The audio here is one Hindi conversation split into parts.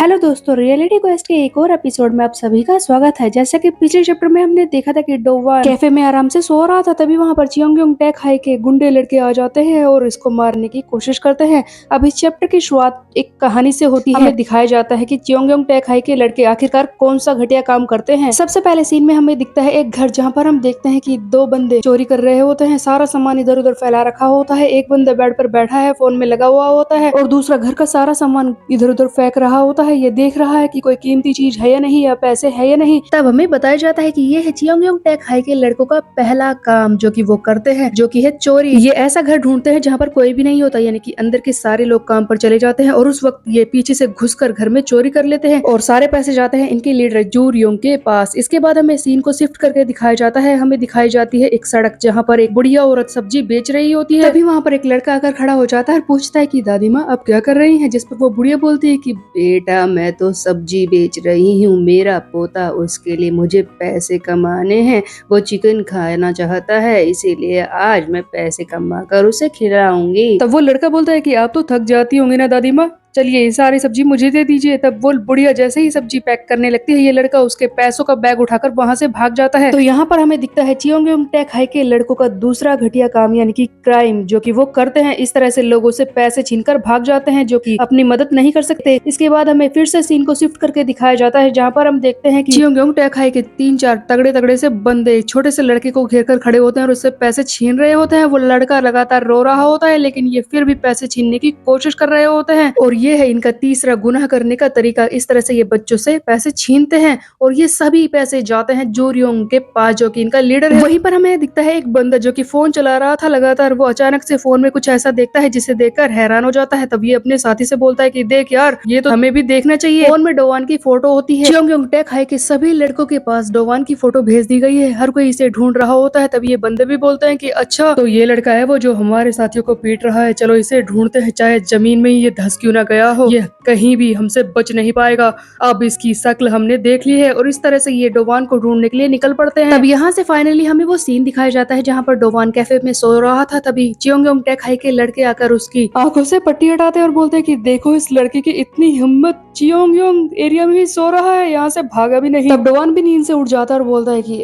हेलो दोस्तों, रियलिटी क्वेस्ट के एक और एपिसोड में आप सभी का स्वागत है। जैसा कि पिछले चैप्टर में हमने देखा था कि डोवान कैफे में आराम से सो रहा था, तभी वहां पर चियोंग टैक हाई के गुंडे लड़के आ जाते हैं और इसको मारने की कोशिश करते हैं। अब इस चैप्टर की शुरुआत एक कहानी से होती है। हमें दिखाया जाता है कि चियोंग टैक हाई के लड़के आखिरकार कौन सा घटिया काम करते हैं। सबसे पहले सीन में हमें दिखता है एक घर, जहाँ पर हम देखते हैं कि दो बंदे चोरी कर रहे होते हैं। सारा सामान इधर उधर फैला रखा होता है। एक बंदा बेड पर बैठा है, फोन में लगा हुआ होता है, और दूसरा घर का सारा सामान इधर उधर फेंक रहा होता है। ये देख रहा है कि कोई कीमती चीज है या नहीं, या पैसे है या नहीं। तब हमें बताया जाता है कि ये है चियोंग टैक हाई के लड़कों का पहला काम जो कि वो करते हैं, जो कि है चोरी। ये ऐसा घर ढूंढते हैं जहाँ पर कोई भी नहीं होता, यानी कि अंदर के सारे लोग काम पर चले जाते हैं, और उस वक्त ये पीछे से घुसकर घर में चोरी कर लेते हैं और सारे पैसे जाते हैं इनके लीडर जू रियोंग के पास। इसके बाद हमें सीन को शिफ्ट करके दिखाया जाता है। हमें दिखाई जाती है एक सड़क, जहाँ पर एक बुढ़िया औरत सब्जी बेच रही होती है। तभी वहाँ पर एक लड़का आकर खड़ा हो जाता है और पूछता है कि दादी माँ आप क्या कर रही हैं, जिस पर वो बुढ़िया बोलती है कि बेटा मैं तो सब्जी बेच रही हूँ, मेरा पोता उसके लिए मुझे पैसे कमाने हैं, वो चिकन खाना चाहता है, इसीलिए आज मैं पैसे कमा कर उसे खिलाऊंगी। तब वो लड़का बोलता है कि आप तो थक जाती होंगी ना दादी माँ, चलिए ये सारी सब्जी मुझे दे दीजिए। तब वो बुढ़िया जैसे ही सब्जी पैक करने लगती है, ये लड़का उसके पैसों का बैग उठाकर वहां से भाग जाता है। तो यहाँ पर हमें दिखता है चियोंग टैक हाई के लड़कों का दूसरा घटिया काम, यानी कि क्राइम, जो कि वो करते हैं। इस तरह से लोगों से पैसे छीनकर भाग जाते हैं, जो कि अपनी मदद नहीं कर सकते। इसके बाद हमें फिर से सीन को शिफ्ट करके दिखाया जाता है, जहाँ पर हम देखते हैं कि चियोंग टैक हाई के 3-4 तगड़े तगड़े से बंदे छोटे से लड़के को घेर कर खड़े होते हैं और उससे पैसे छीन रहे होते हैं। वो लड़का लगातार रो रहा होता है, लेकिन ये फिर भी पैसे छीनने की कोशिश कर रहे होते हैं, और ये है इनका तीसरा गुनाह करने का तरीका। इस तरह से ये बच्चों से पैसे छीनते हैं, और ये सभी पैसे जाते हैं जू रियोंग के पास, जो कि इनका लीडर है। वहीं पर हमें दिखता है एक बंदा जो कि फोन चला रहा था लगातार। वो अचानक से फोन में कुछ ऐसा देखता है जिसे देखकर हैरान हो जाता है। तब ये अपने साथी से बोलता है कि देख यार, ये तो हमें भी देखना चाहिए। फोन में डोवान की फोटो होती है। चियोंग टैक हाई के सभी लड़कों के पास डोवान की फोटो भेज दी गई है। हर कोई इसे ढूंढ रहा होता है। तब ये बंदे भी बोलते हैं कि अच्छा, तो ये लड़का है वो जो हमारे साथियों को पीट रहा है, चलो इसे ढूंढते हैं, चाहे जमीन में ही ये धंस क्यों ना गया हो, ये कहीं भी हमसे बच नहीं पाएगा। अब इसकी शक्ल हमने देख ली है। और इस तरह से ये डोवान को ढूंढने के लिए निकल पड़ते हैं। तब यहाँ से फाइनली हमें वो सीन दिखाया जाता है जहाँ पर डोवान कैफे में सो रहा था। तभी चियोंग टैक हाई के लड़के आकर उसकी आंखों से पट्टी हटाते हैं और बोलते हैं कि देखो इस लड़के की इतनी हिम्मत, चियोंग एरिया में ही सो रहा है, यहाँ से भागा भी नहीं। तब डोवान भी नींद से उठ जाता है और बोलता है कि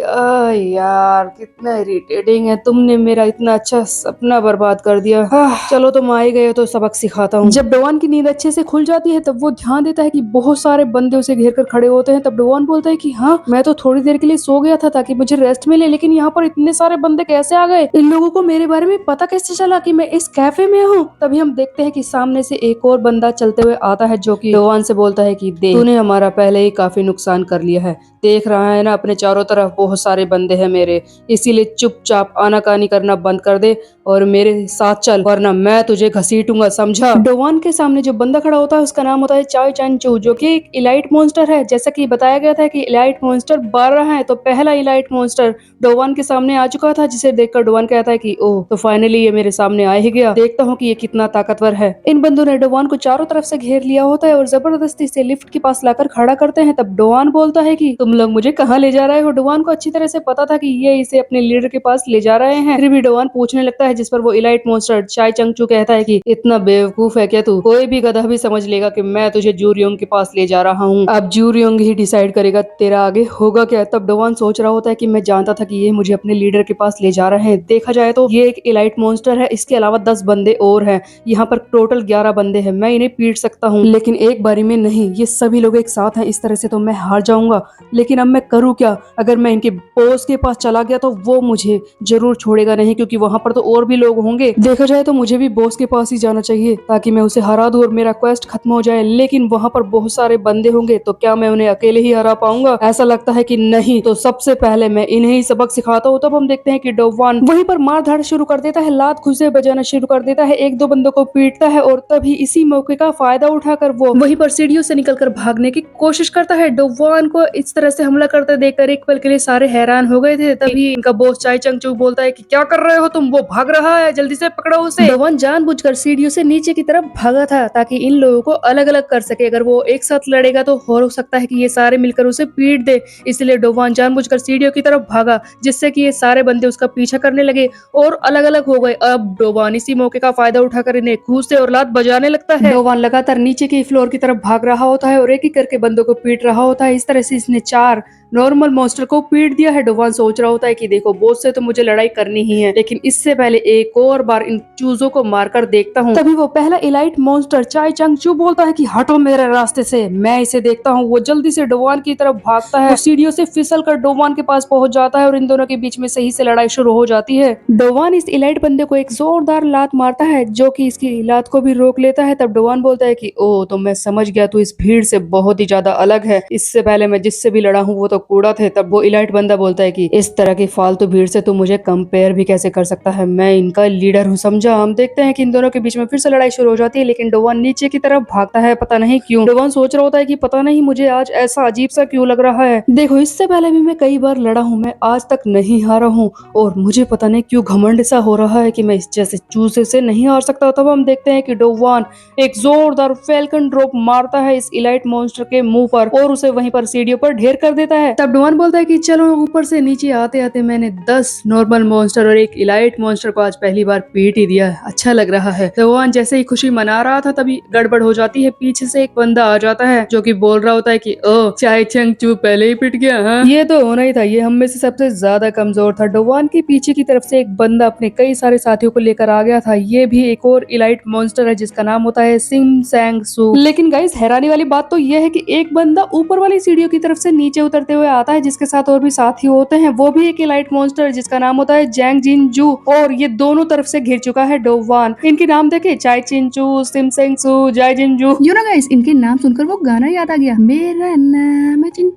यार कितना इरिटेटिंग है, तुमने मेरा इतना अच्छा सपना बर्बाद कर दिया। चलो तुम आ ही गए तो सबक सिखाता हूँ। जब डोवान की नींद अच्छे से खुल जाती है, तब वो ध्यान देता है कि बहुत सारे बंदे उसे घेर कर खड़े होते हैं। तब डोवान बोलता है कि हाँ, मैं तो थोड़ी देर के लिए सो गया था ताकि मुझे रेस्ट मिले, लेकिन यहाँ पर इतने सारे बंदे कैसे आ गए? इन लोगों को मेरे बारे में पता कैसे चला कि मैं इस कैफे में हूँ? तभी हम देखते हैं कि सामने से एक और बंदा चलते हुए आता है, जो कि डोवान से बोलता है कि देख, तूने हमारा पहले ही काफी नुकसान कर लिया है, देख रहा है ना अपने चारों तरफ बहुत सारे बंदे हैं मेरे, इसीलिए चुपचाप आनाकानी करना बंद कर दे और मेरे साथ चल, वरना मैं तुझे घसीटूंगा, समझा? डोवान के सामने जो बंदा खड़ा होता है उसका नाम होता है चाय चैंचू, जो कि एक इलाइट मॉन्स्टर है। जैसा कि बताया गया था कि इलाइट मॉन्स्टर 12 है, तो पहला इलाइट मॉन्स्टर डोवान के सामने आ चुका था, जिसे देखकर डोवान कहता है कि ओह, तो फाइनली ये मेरे सामने आ ही गया, देखता हूँ कि ये कितना ताकतवर है। इन बंदों ने डोवान को चारों तरफ से घेर लिया होता है और जबरदस्ती से लिफ्ट के पास लाकर खड़ा करते हैं। तब डोवान बोलता है कि तुम लोग मुझे कहाँ ले जा रहे हो? डोवान को अच्छी तरह से पता था कि ये इसे अपने लीडर के पास ले जा रहे हैं, फिर भी डोवान पूछने लगता है, जिस पर वो इलाइट मॉन्स्टर चाय चंगचू कहता है कि इतना बेवकूफ है क्या तू? कोई भी गधा भी समझ लेगा कि मैं तुझे जू रियोंग के पास ले जा रहा हूँ। अब जू रियोंग ही डिसाइड करेगा तेरा आगे होगा क्या। तब डोवान सोच रहा होता है कि मैं जानता था कि ये मुझे अपने लीडर के पास ले जा रहे हैं। देखा जाए तो ये एक इलाइट मॉन्स्टर है, इसके अलावा 10 बंदे और हैं, यहाँ पर टोटल 11 बंदे हैं। मैं इन्हें पीट सकता हूँ, लेकिन एक बारी में नहीं, ये सभी लोग एक साथ हैं, इस तरह से तो मैं हार जाऊंगा। लेकिन अब मैं करूँ क्या? अगर मैं इनके बॉस के पास चला गया तो वो मुझे जरूर छोड़ेगा नहीं, क्योंकि वहां पर तो और भी लोग होंगे। देखा जाए तो मुझे भी बॉस के पास ही जाना चाहिए ताकि मैं उसे हरा दूं और मेरा क्वेस्ट खत्म हो जाए। लेकिन वहां पर बहुत सारे बंदे होंगे, तो क्या मैं उन्हें अकेले ही हरा पाऊंगा? ऐसा लगता है कि नहीं, तो सबसे पहले मैं इन्हें ही सबक सिखाता हूँ। तब हम देखते हैं कि डोवान वहीं पर मार धाड़ शुरू कर देता है, लात घुसे बजाना शुरू कर देता है, एक दो बंदों को पीटता है, और तभी इसी मौके का फायदा उठाकर वो वहीं पर सीढ़ियों से निकलकर भागने की कोशिश करता है। डोवान को इस तरह से हमला करते देखकर एक पल के लिए सारे हैरान हो गए थे। तभी इनका बॉस चाय चंगचू बोलता है कि क्या कर रहे हो तुम? वो भाग रहा है, जल्दी से पकड़ो उसे। डोवान जानबूझकर सीढ़ियों से नीचे की तरफ भागा था ताकि इन लोगों को अलग अलग कर सके। अगर वो एक साथ लड़ेगा तो हो सकता है कि ये सारे मिलकर उसे पीट दे। इसलिए डोवान जानबूझकर सीढ़ियों की तरफ भागा, जिससे कि ये सारे बंदे उसका पीछा करने लगे और अलग अलग हो गए। अब डोवान इसी मौके का फायदा उठाकर इन्हें घूंसे और लात बजाने लगता है। डोवान लगातार नीचे की फ्लोर की तरफ भाग रहा होता है और एक एक करके बंदों को पीट रहा होता है। इस तरह से इसने 4 नॉर्मल मॉन्स्टर को पीट दिया है। डोवान सोच रहा होता है कि देखो बॉस से तो मुझे लड़ाई करनी ही है, लेकिन इससे पहले एक और बार इन चूजों को मारकर देखता हूँ। तभी वो पहला इलाइट मॉन्स्टर चाय चंग चू बोलता है कि हटो मेरे रास्ते से, मैं इसे देखता हूँ। वो जल्दी से डोवान की तरफ भागता है और सीढ़ियों से फिसल कर डोवान के पास पहुंच जाता है और इन दोनों के बीच में सही से लड़ाई शुरू हो जाती है। डोवान इस इलाइट बंदे को एक जोरदार लात मारता है, जो कि इसकी लात को भी रोक लेता है। तब डोवान बोलता है कि ओ तो मैं समझ गया, तू इस भीड़ से बहुत ही ज्यादा अलग है। इससे पहले मैं जिससे भी लड़ा हूँ वो तो कूड़ा थे। तब वो इलाइट बंदा बोलता है कि इस तरह की फालतू भीड़ से तू मुझे कंपेयर भी कैसे कर सकता है, मैं इनका लीडर हूँ, समझा। हम देखते हैं कि इन दोनों के बीच में फिर से लड़ाई शुरू हो जाती है, लेकिन डोवान नीचे की तरफ भागता है, पता नहीं क्यों। डोवान सोच रहा होता है कि पता नहीं मुझे आज ऐसा अजीब सा क्यों लग रहा है। देखो इससे पहले भी मैं कई बार लड़ा हूँ, मैं आज तक नहीं हारा हूँ और मुझे पता नहीं क्यों घमंड सा हो रहा है कि मैं इस जैसे चूजे से नहीं हार सकता। तब हम देखते हैं कि डोवान एक जोरदार फैल्कन ड्रॉप मारता है इस इलाइट मॉन्स्टर के मुंह पर और उसे वहीं पर सीढ़ियों पर ढेर कर देता है। तब डोवान बोलता है कि चलो ऊपर से नीचे आते आते मैंने 10 नॉर्मल मॉन्स्टर और एक इलाइट मॉन्स्टर को आज पहली बार पीट ही दिया, अच्छा लग रहा है। डोवान जैसे ही खुशी मना रहा था तभी गड़बड़ हो जाती है। पीछे से एक बंदा आ जाता है जो कि बोल रहा होता है कि ओ चाय चंग चू पहले ही पिट गया। हाँ ये तो होना ही था, ये हम में से सबसे ज्यादा कमजोर था। डोवान के पीछे की तरफ से एक बंदा अपने कई सारे साथियों को लेकर आ गया था। ये भी एक और इलाइट मॉन्स्टर है जिसका नाम होता है सिम सैंग सू। लेकिन गाइस हैरानी वाली बात तो यह है कि एक बंदा ऊपर वाली सीढ़ियों की तरफ से नीचे उतरते हुए आता है, जिसके साथ और भी साथी होते हैं। वो भी एक इलाइट मॉन्स्टर है जिसका नाम होता है जैंग जिन जू और ये दोनों तरफ से घिर चुका है डोवान। इनके नाम देखे, चाय चिंचू, सिम सेंग सू, जाय जिनजू। यू नो गाइस, इनके नाम सुनकर वो गाना याद आ गया, मेरा नाम है चिन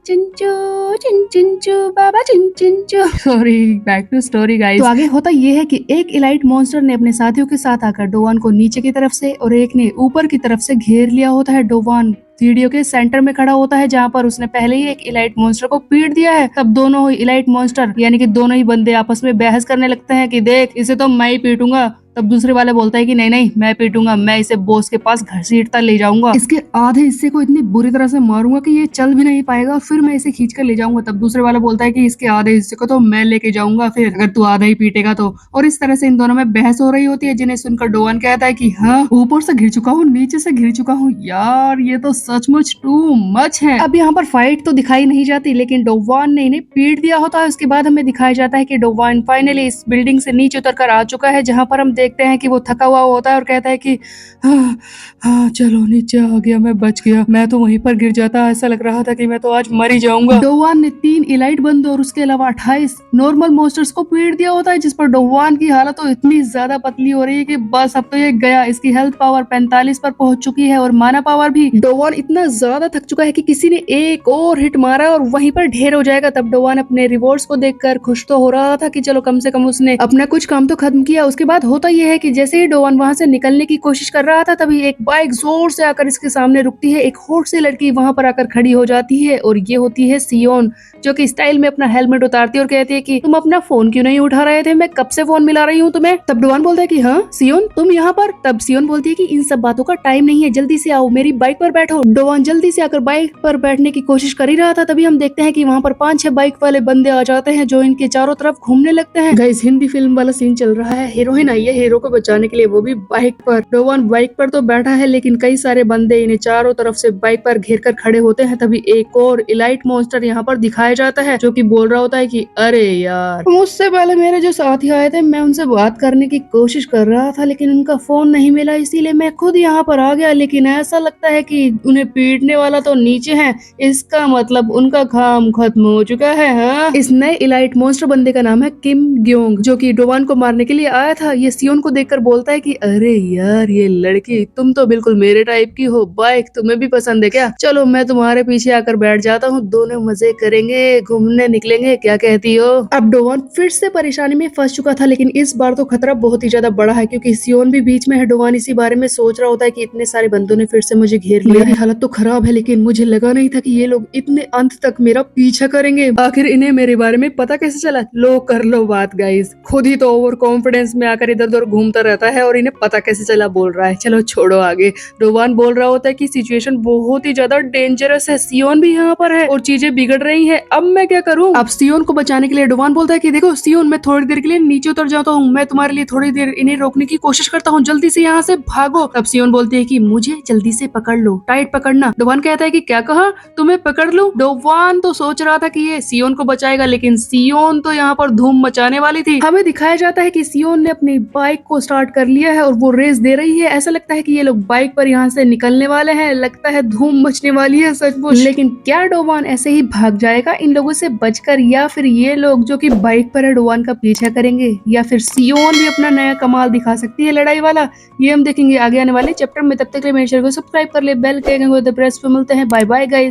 चिंचू बाबा चिन चिंचू। Sorry, back to story guys. तो आगे होता ये है कि एक इलाइट मॉन्स्टर ने अपने साथियों के साथ आकर डोवान को नीचे की तरफ से और एक ने ऊपर की तरफ से घेर लिया होता है। डोवान सीढ़ियों के सेंटर में खड़ा होता है जहाँ पर उसने पहले ही एक इलाइट मॉन्स्टर को पीट दिया है। तब दोनों इलाइट मॉन्स्टर यानी कि दोनों ही बंदे आपस में बहस करने लगते हैं कि देख इसे तो मैं ही पीटूंगा। तब दूसरे वाले बोलता है कि नहीं नहीं मैं पीटूंगा, मैं इसे बॉस के पास घसीटता ले जाऊंगा, इसके आधे हिस्से को इतनी बुरी तरह से मारूंगा कि ये चल भी नहीं पाएगा और फिर मैं इसे खींच कर ले जाऊंगा। तब दूसरे वाला बोलता है कि इसके आधे हिस्से को तो मैं लेके जाऊंगा फिर, अगर तू आधा ही पीटेगा तो। और इस तरह से इन दोनों में बहस हो रही होती है, जिन्हें सुनकर डोवान कहता है कि हाँ ऊपर से घिर चुका हूँ, नीचे से घिर चुका हूँ, यार ये तो सचमुच टू मच है। अब यहाँ पर फाइट तो दिखाई नहीं जाती, लेकिन डोवान ने इन्हें पीट दिया होता है। उसके बाद हमें दिखाया जाता है कि डोवान फाइनली इस बिल्डिंग से नीचे उतर कर आ चुका है, जहाँ पर हम देखते हैं कि वो थका हुआ होता है और कहता है कि हाँ हाँ चलो नीचे आ गया, मैं बच गया, मैं तो वहीं पर गिर जाता, ऐसा लग रहा था कि मैं तो आज मर ही जाऊंगा। डोवान ने 3 इलाइट बंदों और उसके अलावा 28 नॉर्मल मॉन्स्टर्स को पीट दिया होता है, जिस पर डोवान की हालत तो इतनी ज्यादा पतली हो रही है कि बस अब तो ये गया। इसकी हेल्थ पावर 45 पर पहुंच चुकी है और माना पावर भी। डोवान इतना ज्यादा थक चुका है कि किसी ने एक और हिट मारा और वहीं पर ढेर हो जाएगा। तब डोवान अपने रिवॉर्ड्स को देखकर खुश तो हो रहा था कि चलो कम से कम उसने अपना कुछ काम तो खत्म किया। उसके बाद होता यह है कि जैसे ही डोवान वहां से निकलने की कोशिश कर रहा था तभी एक बाइक जोर से आकर इसके सामने रुकती है। एक हॉट सी लड़की वहां पर आकर खड़ी हो जाती है और ये होती है सियोन, जो कि स्टाइल में अपना हेलमेट उतारती है और कहती है कि तुम अपना फोन क्यों नहीं उठा रहे थे, मैं कब से फोन मिला रही हूँ तुम्हें। तब डोवान बोलता है कि हाँ सियोन तुम यहाँ पर। तब सियोन बोलती है कि इन सब बातों का टाइम नहीं है, जल्दी से आओ मेरी बाइक पर बैठो। डोवान जल्दी से आकर बाइक पर बैठने की कोशिश कर ही रहा था, तभी हम देखते हैं कि वहाँ पर 5-6 बाइक वाले बंदे आ जाते हैं जो इनके चारों तरफ घूमने लगते हैं। गाइस हिंदी फिल्म वाला सीन चल रहा है, हीरोइन आई है हीरो को बचाने के लिए, वो भी बाइक पर। डोवान बाइक पर तो बैठा है लेकिन कई सारे बंदे इन्हें चारों तरफ से बाइक पर घेर कर खड़े होते हैं। तभी एक और इलाइट मॉन्स्टर यहाँ पर दिखाया जाता है जो कि बोल रहा होता है कि अरे यार मुझसे पहले मेरे जो साथी आए थे मैं उनसे बात करने की कोशिश कर रहा था लेकिन उनका फोन नहीं मिला, इसीलिए मैं खुद यहाँ पर आ गया। लेकिन ऐसा लगता है कि उन्हें पीटने वाला तो नीचे है, इसका मतलब उनका काम खत्म हो चुका है। हाँ? इस नए इलाइट मॉन्स्टर बंदे का नाम है किम ग्योंग, जो कि डोवान को मारने के लिए आया था। ये सियोन को देखकर बोलता है कि अरे यार ये लड़की तुम तो बिल्कुल मेरे टाइप की हो, बाइक तुम्हें भी पसंद है क्या, चलो मैं तुम्हारे पीछे आकर बैठ जाता हूँ, दोनों मजे करेंगे, घूमने निकलेंगे, क्या कहती हो। अब डोवान फिर से परेशानी में फंस चुका था, लेकिन इस बार तो खतरा बहुत ही ज्यादा बड़ा है क्योंकि सियोन भी बीच में है। डोवान इसी बारे में सोच रहा होता है कि इतने सारे बंदों ने फिर से मुझे घेर लिया है, हालत तो खराब है, लेकिन मुझे लगा नहीं था कि ये लोग इतने अंत तक मेरा पीछा करेंगे। आखिर इन्हें मेरे बारे में पता कैसे चला। लो कर लो बात गाइस, खुद ही तो ओवर कॉन्फिडेंस में आकर इधर उधर उधर घूमता रहता है और इन्हें पता कैसे चला बोल रहा है। चलो छोड़ो आगे। डोवान बोल रहा होता है कि सिचुएशन बहुत ही ज्यादा डेंजरस है, सियोन भी यहाँ पर है और चीजें बिगड़ रही है, अब मैं क्या करूँ। अब सियोन को बचाने के लिए डोवान बोलता है कि देखो सियोन, मैं थोड़ी देर के लिए नीचे उतर जाता हूँ, मैं तुम्हारे लिए थोड़ी देर इन्हें रोकने की कोशिश करता हूँ, जल्दी से यहाँ से भागो। तब सियोन बोलती है कि मुझे जल्दी से पकड़ लो, टाइट पकड़ना। डोवान कहता है कि क्या कहा, तुम्हें पकड़ लूं। डोवान तो सोच रहा था कि ये सियोन को बचाएगा, लेकिन सियोन तो यहाँ पर धूम मचाने वाली थी। हमें दिखाया जाता है कि सियोन ने अपनी बाइक को स्टार्ट कर लिया है और वो रेस दे रही है। ऐसा लगता है कि ये लोग बाइक पर यहाँ से निकलने वाले हैं, लगता है धूम मचने वाली है सचमुच। लेकिन क्या डोवान ऐसे ही भाग जाएगा इन लोगों से बचकर, या फिर ये लोग जो कि बाइक पर है डोवान का पीछा करेंगे, या फिर सियोन भी अपना नया कमाल दिखा सकती है लड़ाई वाला, ये हम देखेंगे आगे आने वाले चैप्टर में। तब तक के लिए मेरे चैनल को सब्सक्राइब कर ले, बेल के आइकन को प्रेस पे। मिलते हैं, बाय बाय गाइस।